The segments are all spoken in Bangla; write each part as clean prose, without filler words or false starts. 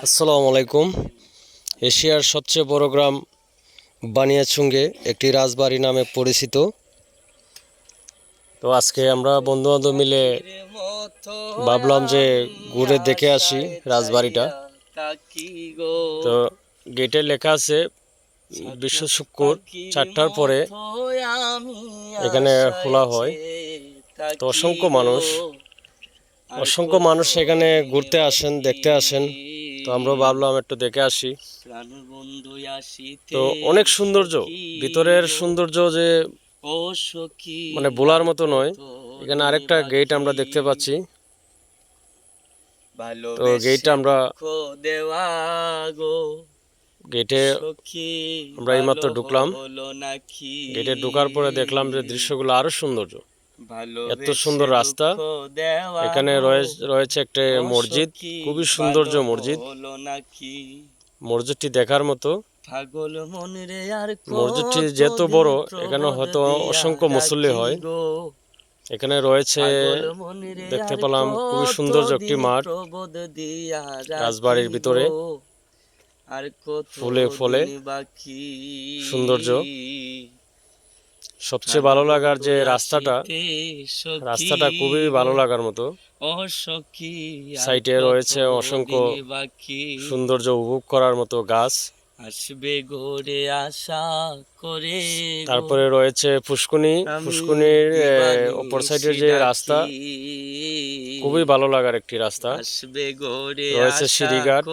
আসসালামু আলাইকুম। এশিয়ার সবচেয়ে বড় গ্রাম বানিয়াচুঙ্গে একটি রাজবাড়ি নামে পরিচিত। তো আজকে আমরা বন্ধুবান্ধব মিলে ভাবলাম যে ঘুরে দেখে আসি রাজবাড়িটা। তো গেটে লেখা আছে বিশ্ব শুক্র 4টার পরে এখানে খোলা হয়। তো অসংখ্য মানুষ এখানে ঘুরতে আসেন, দেখতে আসেন। তো আমরা ভাবলাম একটু দেখে আসি। তো অনেক সৌন্দর্য, ভিতরের সৌন্দর্য যে মানে বলার মতো নয়। এখানে আরেকটা গেট আমরা দেখতে পাচ্ছি। তো গেটটা গেটে আমরা এইমাত্র ঢুকলাম। গেটে ঢোকার পরে দেখলাম যে দৃশ্যগুলো আরো সৌন্দর্য, এত সুন্দর রাস্তা। এখানে রয়েছে একটা মসজিদ, খুবই সৌন্দর্য মসজিদ। মসজিদটি দেখার মতো। মসজিদটি যেহেতু বড়, এখানে হয়তো অসংখ্য মুসল্লি হয়। এখানে রয়েছে, দেখতে পেলাম খুবই সৌন্দর্য একটি মাঠ রাজবাড়ির ভিতরে, ফুলে ফলে সৌন্দর্য। সবচেয়ে ভালো লাগার যে রাস্তাটা খুবই ভালো লাগার মতো। সাইডে রয়েছে অসংখ্য সৌন্দর্য উপভোগ করার মতো গাছ। তারপরে রয়েছে পুষ্কুনির অপর সাইডের যে রাস্তা, খুবই ভালো লাগার একটি রাস্তা। রয়েছে সিঁড়িঘাট।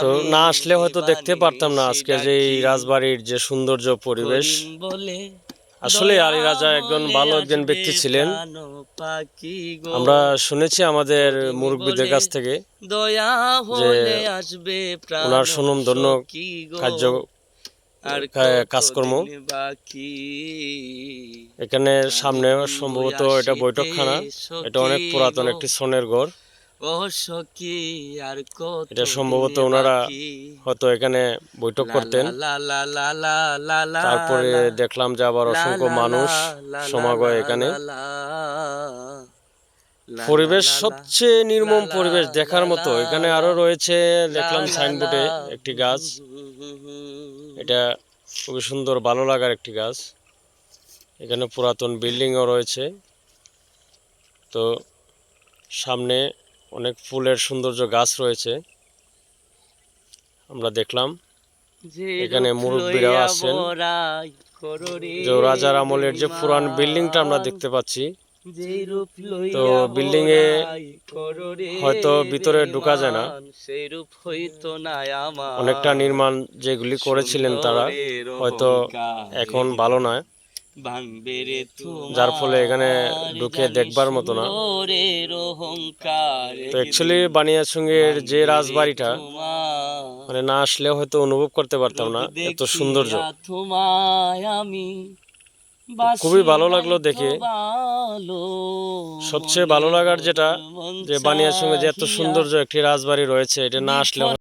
তো না আসলে হয়তো দেখতে পারতাম না আজকে যে এই রাজবাড়ির যে সৌন্দর্য পরিবেশ। আসলে আলী রাজা একজন ভালো ব্যক্তি ছিলেন। আমরা শুনেছি আমাদের মুরব্বীদের কাছ থেকে যে ওনার সুনামধন্য কাজকর্ম। এখানে সামনে সম্ভবত এটা বৈঠকখানা। এটা অনেক পুরাতন একটি সনের ঘর। এটা সম্ভবত ওনারা হয়তো এখানে বৈঠক করতেন। তারপরে দেখলাম যে আবার অসংখ্য মানুষ সমাগম এখানে। পরিবেশ সবচেয়ে নির্মম পরিবেশ, দেখার মতো। এখানে আরো রয়েছে, দেখলাম সাইনবোর্ডে একটি গাছ। এটা খুবই সুন্দর, ভালো লাগার একটি গাছ। এখানে পুরাতন বিল্ডিংও রয়েছে। তো সামনে অনেক ফুলের সৌন্দর্য গাছ রয়েছে। আমরা দেখলাম এখানে মুরব্বীরাও আছেন। যে রাজার আমলের যে পুরান বিল্ডিংটা আমরা দেখতে পাচ্ছি। তো বিল্ডিং এ হয়তো ভিতরে ঢোকা যায় না, অনেকটা নির্মাণ যেগুলি করেছিলেন তারা হয়তো এখন ভালো নয়, যার ফলে এখানে ঢুকে দেখবার মতো না। তো অ্যাকচুয়ালি বানিয়াচুঙ্গের যে রাজবাড়িটা মানে না আসলে হয়তো অনুভব করতে পারতাম না এত সৌন্দর্য। খুবই ভালো লাগলো দেখে। সবচেয়ে ভালো লাগার যেটা, যে বানিয়াচুঙ্গে যে এত সৌন্দর্য একটি রাজবাড়ি রয়েছে, এটা না আসলে